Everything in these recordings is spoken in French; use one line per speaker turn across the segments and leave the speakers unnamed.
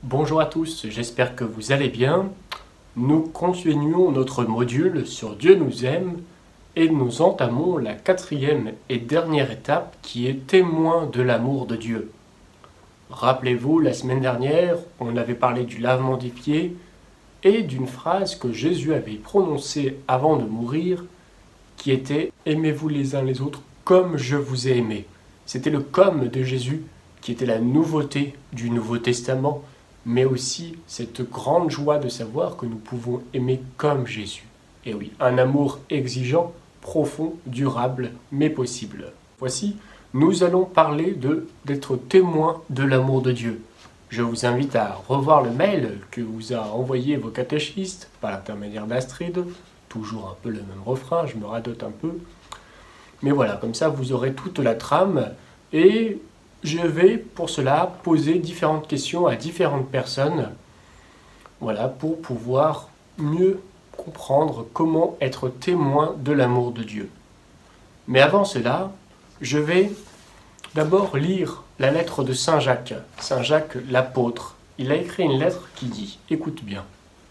Bonjour à tous, j'espère que vous allez bien. Nous continuons notre module sur Dieu nous aime et nous entamons la quatrième et dernière étape qui est témoin de l'amour de Dieu. Rappelez-vous, la semaine dernière, on avait parlé du lavement des pieds et d'une phrase que Jésus avait prononcée avant de mourir qui était « Aimez-vous les uns les autres comme je vous ai aimé ». C'était le « comme » de Jésus qui était la nouveauté du Nouveau Testament, mais aussi cette grande joie de savoir que nous pouvons aimer comme Jésus. Et oui, un amour exigeant, profond, durable, mais possible. Voici, nous allons parler d'être témoin de l'amour de Dieu. Je vous invite à revoir le mail que vous a envoyé vos catéchistes par l'intermédiaire d'Astrid. Toujours un peu le même refrain, je me radote un peu. Mais voilà, comme ça vous aurez toute la trame et je vais pour cela poser différentes questions à différentes personnes, voilà, pour pouvoir mieux comprendre comment être témoin de l'amour de Dieu. Mais avant cela, je vais d'abord lire la lettre de Saint Jacques l'apôtre. Il a écrit une lettre qui dit, écoute bien,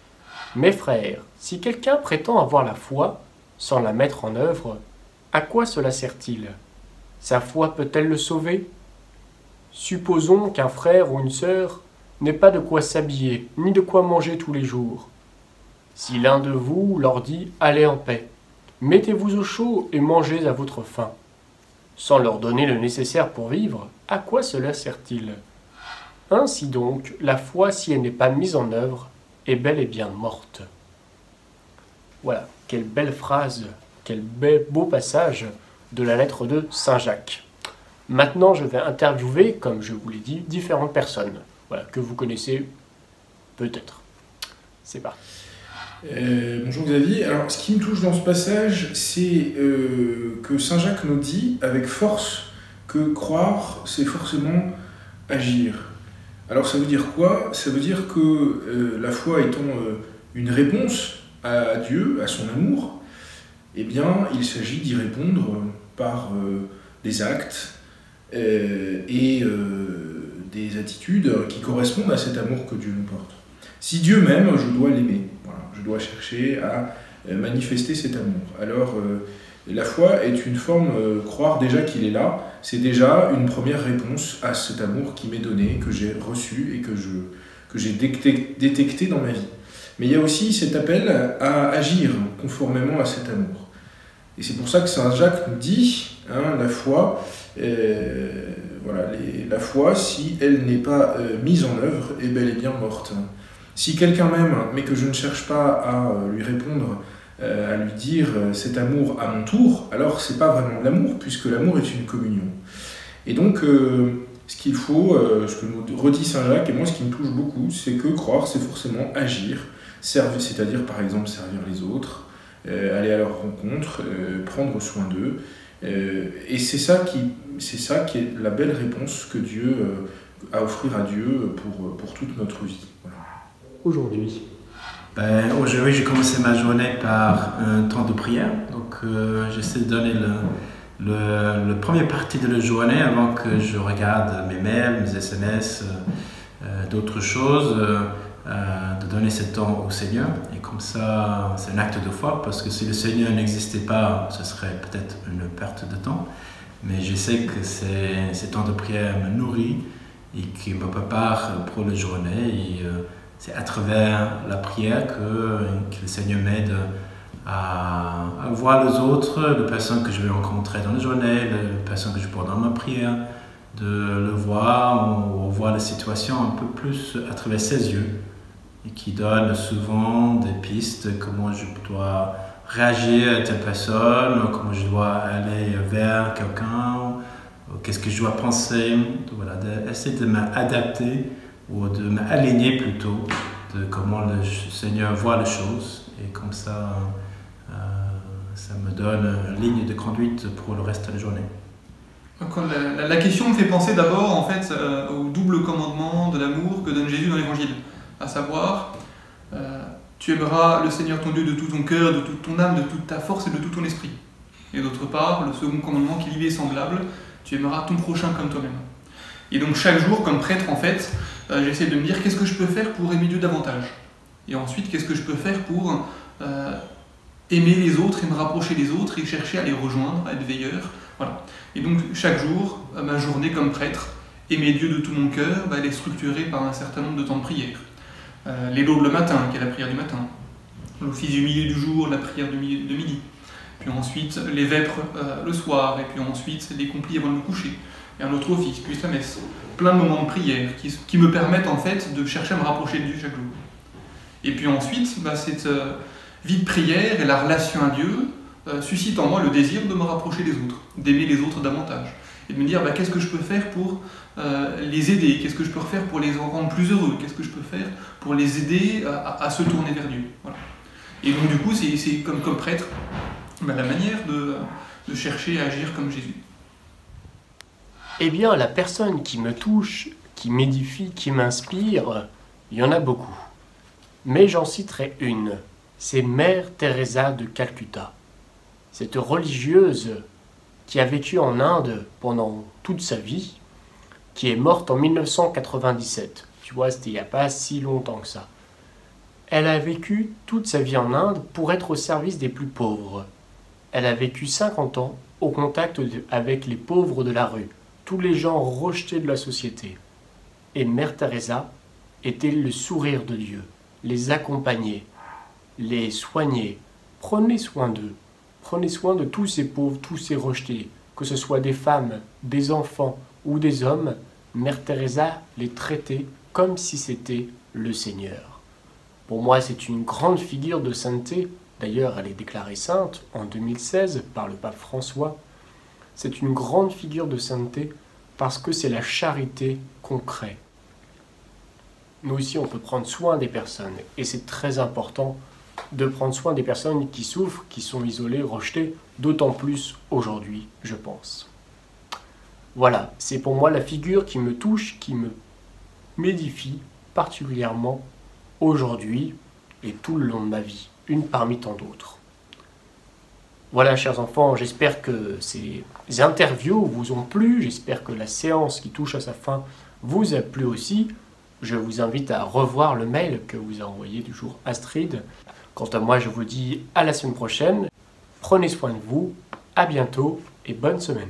« Mes frères, si quelqu'un prétend avoir la foi sans la mettre en œuvre, à quoi cela sert-il? Sa foi peut-elle le sauver? Supposons qu'un frère ou une sœur n'ait pas de quoi s'habiller, ni de quoi manger tous les jours. Si l'un de vous leur dit « Allez en paix », mettez-vous au chaud et mangez à votre faim. Sans leur donner le nécessaire pour vivre, à quoi cela sert-il? Ainsi donc, la foi, si elle n'est pas mise en œuvre, est bel et bien morte. Voilà, quelle belle phrase, quel beau passage de la lettre de Saint Jacques. Maintenant, je vais interviewer, comme je vous l'ai dit, différentes personnes, voilà, que vous connaissez peut-être. C'est parti.
Bonjour Xavier. Alors, ce qui me touche dans ce passage, c'est que Saint Jacques nous dit avec force que croire, c'est forcément agir. Alors, ça veut dire quoi? Ça veut dire que la foi étant une réponse à Dieu, à son amour, eh bien, il s'agit d'y répondre par des actes et des attitudes qui correspondent à cet amour que Dieu nous porte. Si Dieu m'aime, je dois l'aimer. Voilà, je dois chercher à manifester cet amour. Alors, la foi est une forme, croire déjà qu'il est là, c'est déjà une première réponse à cet amour qui m'est donné, que j'ai reçu et que j'ai détecté dans ma vie. Mais il y a aussi cet appel à agir conformément à cet amour. Et c'est pour ça que Saint Jacques nous dit, hein, la foi, la foi, si elle n'est pas mise en œuvre, est bel et bien morte. Si quelqu'un m'aime, mais que je ne cherche pas à lui répondre, à lui dire cet amour à mon tour, alors c'est pas vraiment de l'amour, puisque l'amour est une communion. Et donc, ce qu'il faut, ce que nous redit Saint Jacques, et moi ce qui me touche beaucoup, c'est que croire, c'est forcément agir, servir, c'est-à-dire par exemple servir les autres, aller à leur rencontre, prendre soin d'eux. Et c'est ça qui est la belle réponse que Dieu a à offrir à Dieu pour toute notre vie. Voilà.
Aujourd'hui,
aujourd'hui, j'ai commencé ma journée par un temps de prière. Donc, j'essaie de donner le première partie de la journée avant que je regarde mes mails, mes SMS, d'autres choses, de donner ce temps au Seigneur. Et comme ça, c'est un acte de foi, parce que si le Seigneur n'existait pas, ce serait peut-être une perte de temps. Mais je sais que ce temps de prière me nourrit et qui me prépare pour la journée. Et c'est à travers la prière que le Seigneur m'aide à voir les autres, les personnes que je vais rencontrer dans la journée, les personnes que je porte dans ma prière, de le voir ou voir la situation un peu plus à travers ses yeux, et qui donne souvent des pistes, comment je dois réagir à telle personne, comment je dois aller vers quelqu'un, qu'est-ce que je dois penser. Voilà, d'essayer de m'adapter ou de m'aligner plutôt de comment le Seigneur voit les choses, et comme ça, ça me donne une ligne de conduite pour le reste de la journée.
La question me fait penser d'abord en fait au double commandement de l'amour que donne Jésus dans l'Évangile, à savoir tu aimeras le Seigneur ton Dieu de tout ton cœur, de toute ton âme, de toute ta force et de tout ton esprit. Et d'autre part, le second commandement qui lui est semblable, tu aimeras ton prochain comme toi-même. Et donc chaque jour, comme prêtre en fait, j'essaie de me dire qu'est-ce que je peux faire pour aimer Dieu davantage. Et ensuite, qu'est-ce que je peux faire pour aimer les autres et me rapprocher des autres et chercher à les rejoindre, à être veilleur. Voilà. Et donc, chaque jour, ma journée comme prêtre, aimer Dieu de tout mon cœur, elle est structurée par un certain nombre de temps de prière. Les laudes le matin, qui est la prière du matin. L'office du milieu du jour, la prière de midi. Puis ensuite, les vêpres le soir, et puis ensuite, les complis avant de me coucher. Et un autre office, puis la messe. Plein de moments de prière qui me permettent en fait de chercher à me rapprocher de Dieu chaque jour. Et puis ensuite, cette vie de prière et la relation à Dieu suscite en moi le désir de me rapprocher des autres, d'aimer les autres davantage. Et de me dire qu'est-ce que je peux faire pour les aider, qu'est-ce que je peux faire pour les rendre plus heureux, qu'est-ce que je peux faire pour les aider à se tourner vers Dieu. Voilà. Et donc du coup, c'est comme prêtre, la manière de chercher à agir comme Jésus.
Eh bien, la personne qui me touche, qui m'édifie, qui m'inspire, il y en a beaucoup. Mais j'en citerai une, c'est Mère Teresa de Calcutta. Cette religieuse qui a vécu en Inde pendant toute sa vie, qui est morte en 1997. Tu vois, c'était il n'y a pas si longtemps que ça. Elle a vécu toute sa vie en Inde pour être au service des plus pauvres. Elle a vécu 50 ans au contact avec les pauvres de la rue, tous les gens rejetés de la société. Et Mère Teresa était le sourire de Dieu, les accompagner, les soigner. Prenez soin d'eux, prenez soin de tous ces pauvres, tous ces rejetés, que ce soit des femmes, des enfants ou des hommes. Mère Teresa les traitait comme si c'était le Seigneur. Pour moi, c'est une grande figure de sainteté. D'ailleurs, elle est déclarée sainte en 2016 par le pape François. C'est une grande figure de sainteté parce que c'est la charité qu'on crée. Nous aussi, on peut prendre soin des personnes et c'est très important de prendre soin des personnes qui souffrent, qui sont isolées, rejetées, d'autant plus aujourd'hui, je pense. Voilà, c'est pour moi la figure qui me touche, qui m'édifie particulièrement aujourd'hui et tout le long de ma vie, une parmi tant d'autres. Voilà, chers enfants, j'espère que ces interviews vous ont plu, j'espère que la séance qui touche à sa fin vous a plu aussi. Je vous invite à revoir le mail que vous a envoyé du jour Astrid. Quant à moi, je vous dis à la semaine prochaine. Prenez soin de vous, à bientôt et bonne semaine.